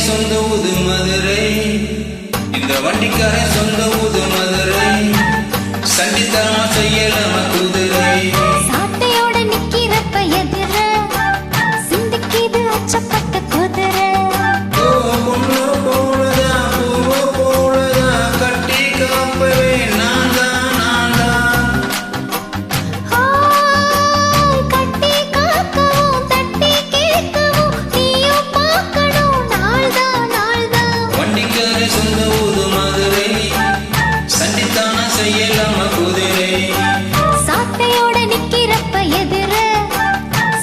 சொந்த ஊது மதுரை, இந்த வண்டிக்காரன் சொந்த ஊது மதுரை, சண்டித்தனமா செய்யலாம குதிரை. சாட்டையோட நிக்கிறப்ப எதிர சிந்திக்கிது அச்சப்பட்ட குதிரை. பொண்ணு போலதா பூவ போலதா கட்டி காப்பவே நான் தான். கட்டி காக்கவும் தட்டி கேட்கவும் நீயும் பார்க்கணும் நாள்தான். வண்டிக்காரன் சொந்த ஊது மதுரை, சண்டித்தனமா செய்யலாம குதிரை. சாட்டையோட நிக்கிறப்ப எதிர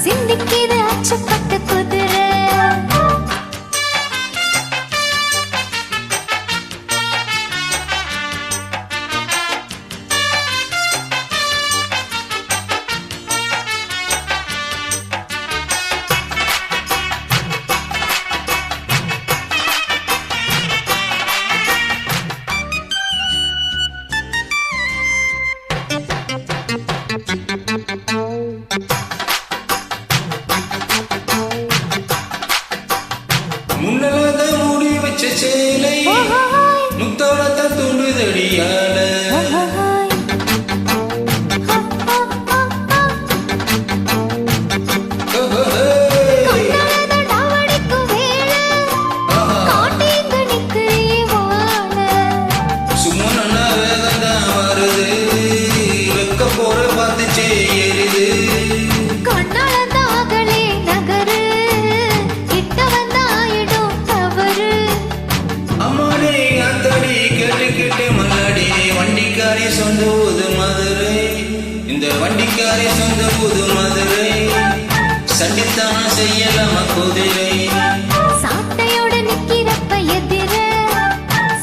சிந்திக்கிது அச்சப்பட்ட குதிரை. முன்னலத மூடி வச்ச சேலை முத்தோளத்த தூண்டுதடியால. சும்மா வேகந்தான் வருது, வெக்க போற பார்த்து செய்யுது. அம்மாடி அத்தடி கேட்டு கேட்டு மல்லாடி, வண்டிக்காரி சொந்த ஊது மதுரை, இந்த வண்டிக்காரி சொந்த ஊது மதுரை, சண்டித்தான செய்யலாம குதிரை. சாட்டையோட நிக்கிறப்ப எதிர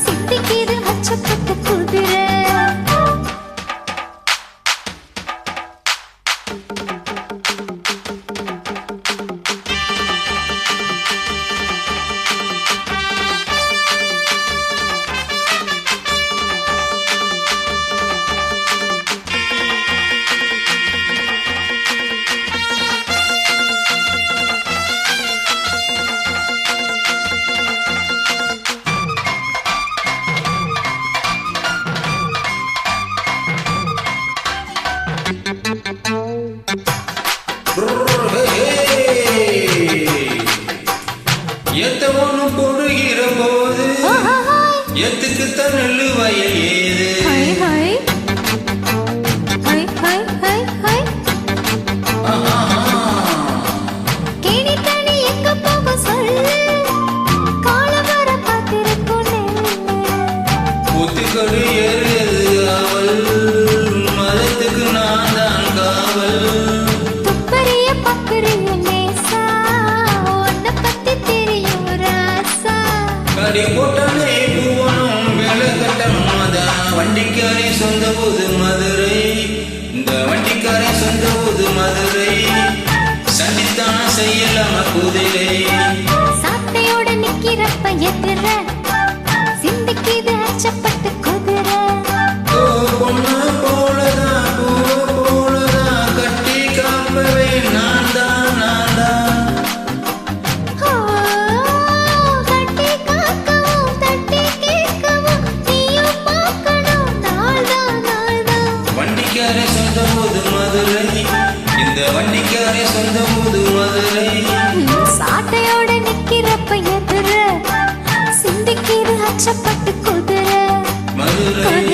சிந்திக்கிது அச்சப்பட்ட குதிரை. எத்த ஒண்ணு போடுகிற போது எத்துக்குத்தான் நெல்லு வயல் ஏது. ஒத்துக்கடு ஏறியது அவள், மதத்துக்கு நான் தான் காவல். கடி போட்டாலே பூவனும் வேலை கட்டணும், அதான் வண்டிக்காரே சொந்த ஊது மதுரை, இந்த வண்டிக்காரே சொந்த ஊது மதுரை, சண்டித்தான செய்யலாம குதிரை. சாட்டையோட நிக்கிறப்ப எதிர சிந்திக்கிது அச்சப்பட்ட குதிரை. பொண்ணு போலதா பூவ போலதா கட்டி காப்பவே நான் தான். கட்டி காக்கவும் தட்டி கேட்கவும் நீயும் பார்க்கணும் நாள்தான். வண்டிக்காரே சொந்த ஊது மதுரை, இந்த வண்டிக்காரே சொந்த ஊது மதுரை. சாட்டையோட நிக்கிறப்ப எதிர சிந்திக்கிது அச்சப்பட்டு குதிரை. மதுரை